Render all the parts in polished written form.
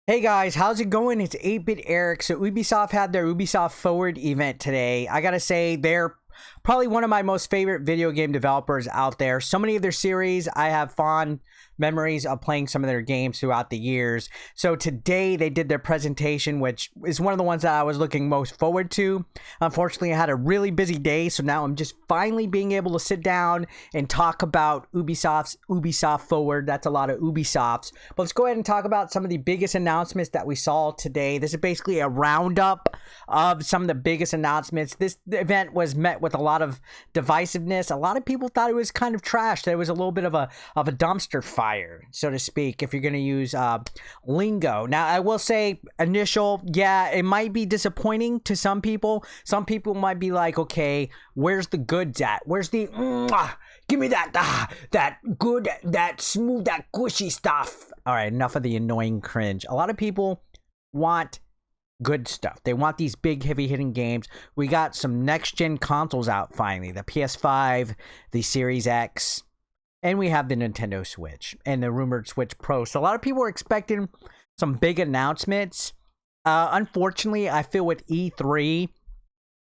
Hey guys, how's it going? It's 8-Bit Eric. So Ubisoft had their Ubisoft Forward event today. I gotta say, they're probably one of my most favorite video game developers out there. So many of their series, I have fond memories of playing some of their games throughout the years. So today they did their presentation, which is one of the ones that I was looking most forward to. Unfortunately, I had a really busy day, so now I'm just finally being able to sit down and talk about Ubisoft Forward. That's a lot of Ubisofts. But let's go ahead and talk about some of the biggest announcements that we saw today. This is basically a roundup of some of the biggest announcements. This event was met with a lot of divisiveness. A lot of people thought it was kind of trash. There was a little bit of a dumpster fire, so to speak, if you're going to use lingo. Now, I will say yeah, it might be disappointing to some people. Some people might be like, okay, where's the goods at? Where's the, give me that good, that smooth, that gushy stuff. All right, enough of the annoying cringe. A lot of people want good stuff. They want these big, heavy-hitting games. We got some next-gen consoles out finally. The PS5, the Series X, and we have the Nintendo Switch and the rumored Switch Pro. So a lot of people are expecting some big announcements. Unfortunately, I feel with E3,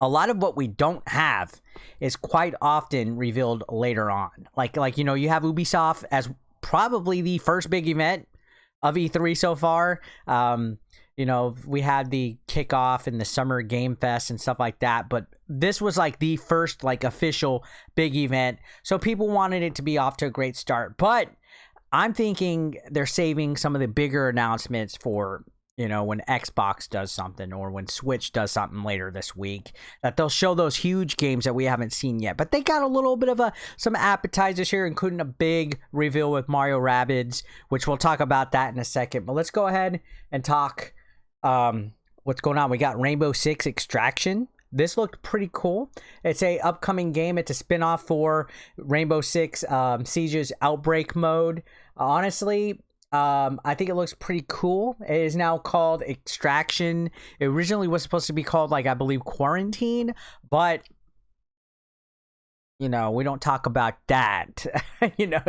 a lot of what we don't have is quite often revealed later on. Like you know, you have Ubisoft as probably the first big event of E3 so far. You know, we had the kickoff and the summer game fest and stuff like that, but this was like the first like official big event. So people wanted it to be off to a great start, but I'm thinking they're saving some of the bigger announcements for, you know, when Xbox does something or when Switch does something later this week, that they'll show those huge games that we haven't seen yet. But they got a little bit of some appetizers here, including a big reveal with Mario Rabbids, which we'll talk about that in a second. But let's go ahead and talk what's going on. We got Rainbow Six Extraction. This looked pretty cool. It's a upcoming game. It's a spinoff for Rainbow Six Siege's Outbreak mode. Honestly, I think it looks pretty cool. It is now called Extraction. It originally was supposed to be called, like, I believe, Quarantine, but you know, we don't talk about that. You know,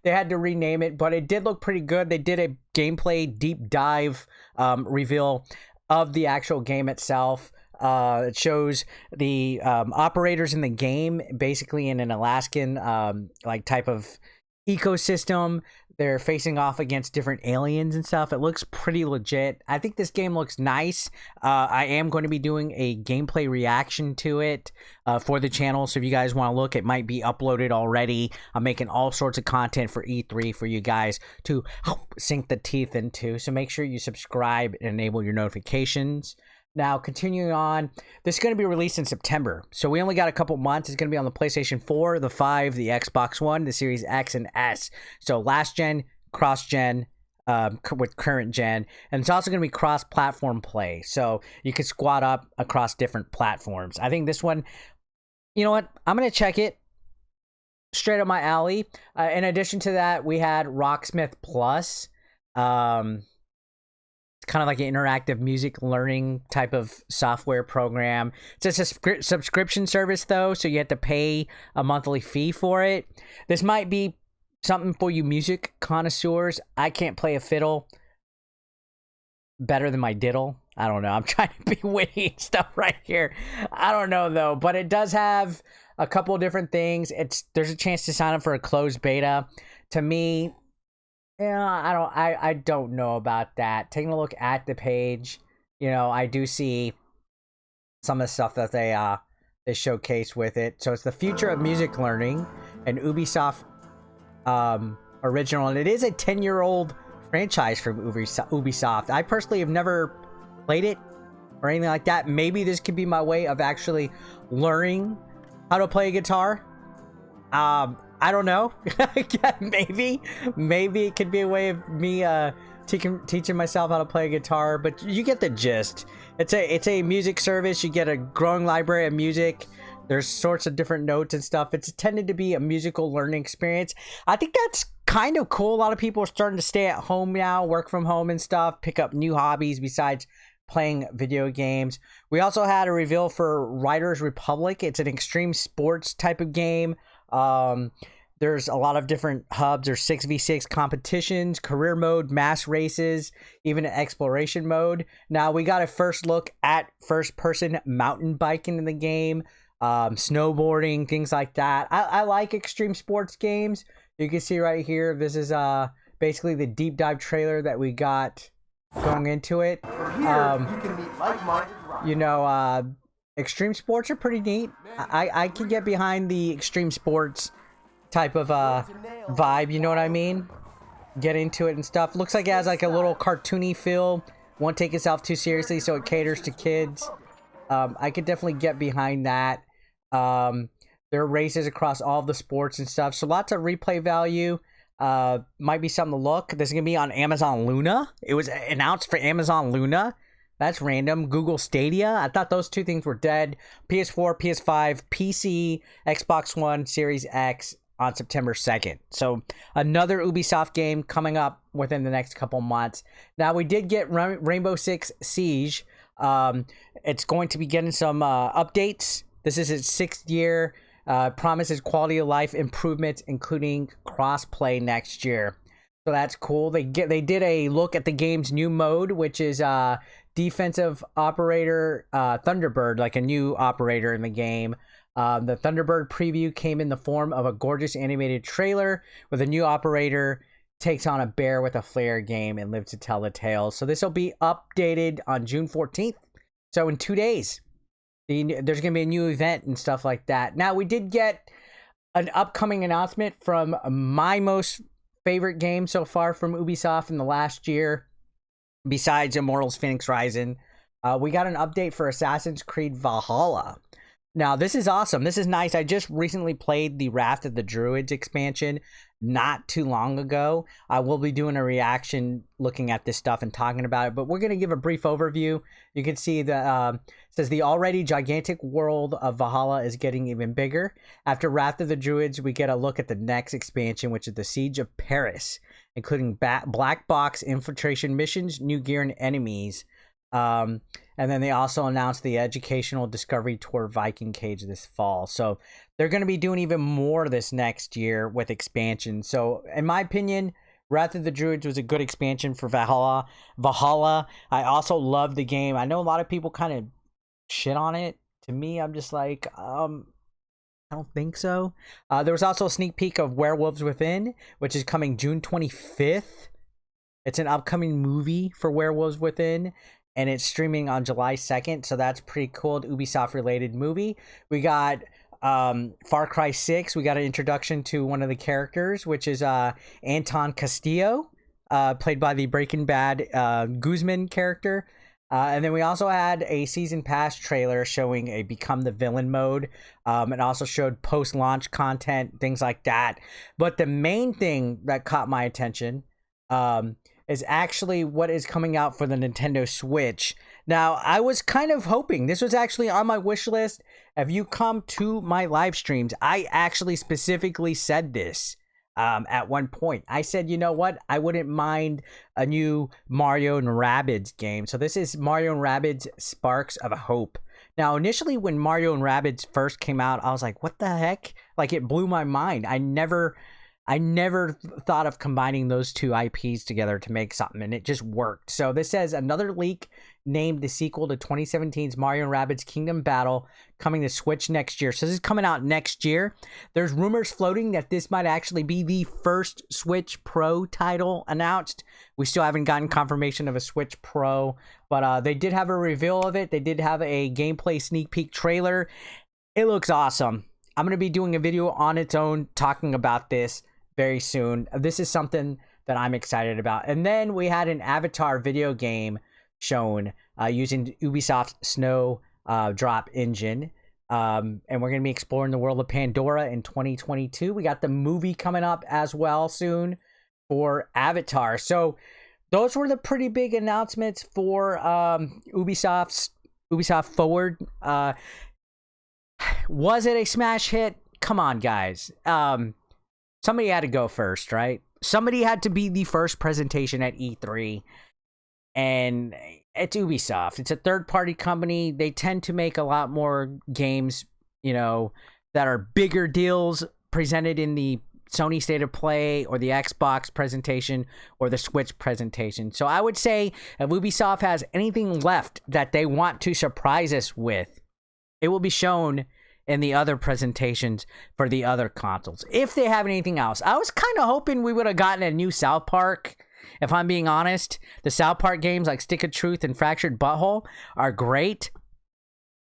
they had to rename it, but it did look pretty good. They did a gameplay deep dive reveal of the actual game itself. It shows the operators in the game basically in an Alaskan like type of ecosystem. They're facing off against different aliens and stuff. It looks pretty legit. I think this game looks nice. I am going to be doing a gameplay reaction to it for the channel. So if you guys want to look, it might be uploaded already. I'm making all sorts of content for E3 for you guys to sink the teeth into. So make sure you subscribe and enable your notifications. Now, continuing on, this is going to be released in September. So we only got a couple months. It's going to be on the PlayStation 4, the 5, the Xbox One, the Series X, and S. So last gen, cross-gen, with current gen. And it's also going to be cross-platform play. So you can squad up across different platforms. I think this one, you know what? I'm going to check it. Straight up my alley. In addition to that, we had Rocksmith Plus. Kind of like an interactive music learning type of software program. It's a subscription service though, so you have to pay a monthly fee for it. This might be something for you music connoisseurs. I can't play a fiddle better than my diddle. I don't know. I'm trying to be witty and stuff right here. I don't know though, but it does have a couple of different things. There's a chance to sign up for a closed beta. To me, yeah, I don't know about that. Taking a look at the page, you know, I do see some of the stuff that they showcase with it. So it's the future of music learning, an Ubisoft original, and it is a 10-year-old franchise from Ubisoft. I personally have never played it or anything like that. Maybe this could be my way of actually learning how to play a guitar. I don't know. Maybe it could be a way of me teaching myself how to play a guitar, but you get the gist. It's a music service. You get a growing library of music. There's sorts of different notes and stuff. It's intended to be a musical learning experience. I think that's kind of cool. A lot of people are starting to stay at home now, work from home and stuff, pick up new hobbies besides playing video games. We also had a reveal for Riders Republic. It's an extreme sports type of game. There's a lot of different hubs. There's 6v6 competitions, career mode, mass races, even an exploration mode. Now we got a first look at first person mountain biking in the game, snowboarding, things like that. I like extreme sports games. You can see right here, this is basically the deep dive trailer that we got going into it. You know, extreme sports are pretty neat. I can get behind the extreme sports type of vibe, you know what I mean? Get into it and stuff. Looks like it has like a little cartoony feel. Won't take itself too seriously, so it caters to kids. I could definitely get behind that. There are races across all the sports and stuff, so lots of replay value. Might be something to look. This is gonna be on Amazon Luna. It was announced for Amazon Luna. That's random. Google Stadia. I thought those two things were dead. PS4, PS5, PC, Xbox One, Series X on September 2nd. So another Ubisoft game coming up within the next couple months. Now we did get Rainbow Six Siege. It's going to be getting some updates. This is its 6th year. Promises quality of life improvements, including cross-play next year. So that's cool. They did a look at the game's new mode, which is defensive operator Thunderbird, like a new operator in the game. The Thunderbird preview came in the form of a gorgeous animated trailer with a new operator takes on a bear with a flare game and lives to tell the tale. So this will be updated on June 14th. So in 2 days, there's going to be a new event and stuff like that. Now, we did get an upcoming announcement from my most favorite game so far from Ubisoft in the last year, besides Immortals Phoenix Rising. We got an update for Assassin's Creed Valhalla. Now, this is awesome. This is nice. I just recently played the Wrath of the Druids expansion not too long ago. I will be doing a reaction looking at this stuff and talking about it, but we're going to give a brief overview. You can see that it says the already gigantic world of Valhalla is getting even bigger. After Wrath of the Druids, we get a look at the next expansion, which is the Siege of Paris, including black box infiltration missions, new gear, and enemies. And then they also announced the educational discovery tour Viking Cage this fall. So they're going to be doing even more this next year with expansion. So in my opinion, Wrath of the Druids was a good expansion for Valhalla. I also love the game. I know a lot of people kind of shit on it. To me, I'm just like, I don't think so. There was also a sneak peek of Werewolves Within, which is coming June 25th. It's an upcoming movie for Werewolves Within, and it's streaming on July 2nd, so that's pretty cool. Ubisoft-related movie. We got Far Cry 6. We got an introduction to one of the characters, which is Anton Castillo, played by the Breaking Bad Guzman character. And then we also had a Season Pass trailer showing a Become the Villain mode. It also showed post-launch content, things like that. But the main thing that caught my attention is actually what is coming out for the Nintendo Switch. Now, I was kind of hoping, this was actually on my wish list. If you come to my live streams, I actually specifically said this at one point. I said, you know what? I wouldn't mind a new Mario and Rabbids game. So this is Mario and Rabbids Sparks of Hope. Now, initially when Mario and Rabbids first came out, I was like, what the heck? Like, it blew my mind. I never thought of combining those two IPs together to make something, and it just worked. So this says another leak named the sequel to 2017's Mario & Rabbids Kingdom Battle coming to Switch next year. So this is coming out next year. There's rumors floating that this might actually be the first Switch Pro title announced. We still haven't gotten confirmation of a Switch Pro, but they did have a reveal of it. They did have a gameplay sneak peek trailer. It looks awesome. I'm going to be doing a video on its own talking about this very soon. This is something that I'm excited about. And then we had an Avatar video game shown using Ubisoft's Snowdrop engine. And we're going to be exploring the world of Pandora in 2022. We got the movie coming up as well soon for Avatar. So those were the pretty big announcements for Ubisoft Forward. Was it a smash hit? Come on, guys. Somebody had to go first, right? Somebody had to be the first presentation at E3. And it's Ubisoft. It's a third-party company. They tend to make a lot more games, you know, that are bigger deals presented in the Sony State of Play or the Xbox presentation or the Switch presentation. So I would say if Ubisoft has anything left that they want to surprise us with, it will be shown in the other presentations for the other consoles. If they have anything else. I was kind of hoping we would have gotten a new South Park. If I'm being honest, the South Park games like Stick of Truth and Fractured Butthole are great.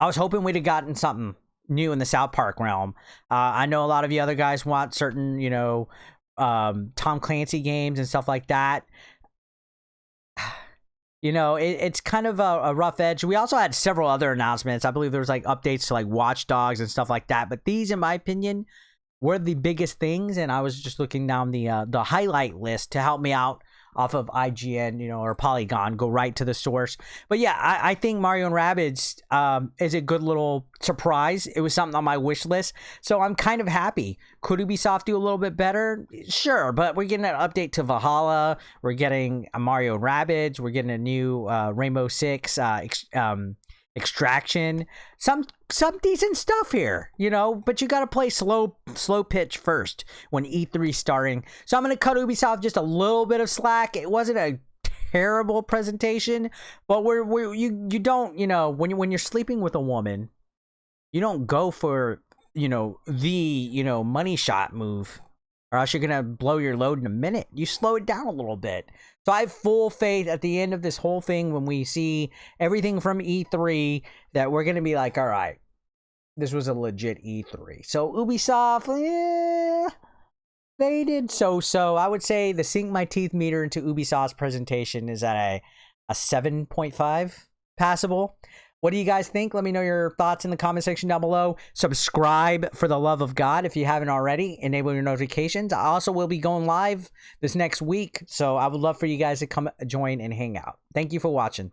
I was hoping we'd have gotten something new in the South Park realm. I know a lot of you other guys want certain, you know, Tom Clancy games and stuff like that. You know, it's kind of a rough edge. We also had several other announcements. I believe there was like updates to like Watch Dogs and stuff like that. But these, in my opinion, were the biggest things. And I was just looking down the highlight list to help me out off of IGN, you know, or Polygon, go right to the source. But yeah, I think Mario and Rabbids is a good little surprise. It was something on my wish list, so I'm kind of happy. Could Ubisoft do a little bit better? Sure, but we're getting an update to Valhalla. We're getting a Mario and Rabbids. We're getting a new Rainbow Six Extraction. Some decent stuff here, you know, but you got to play slow pitch first when E3 starting. So I'm going to cut Ubisoft just a little bit of slack. It wasn't a terrible presentation, but you don't, you know, when you're sleeping with a woman, you don't go for, you know, the, you know, money shot move, or else you're going to blow your load in a minute. You slow it down a little bit. So I have full faith at the end of this whole thing, when we see everything from E3, that we're going to be like, all right, this was a legit E3. So Ubisoft, they did so-so. I would say the sink my teeth meter into Ubisoft's presentation is at a 7.5 passable. What do you guys think? Let me know your thoughts in the comment section down below. Subscribe for the love of God if you haven't already. Enable your notifications. I also will be going live this next week, so I would love for you guys to come join and hang out. Thank you for watching.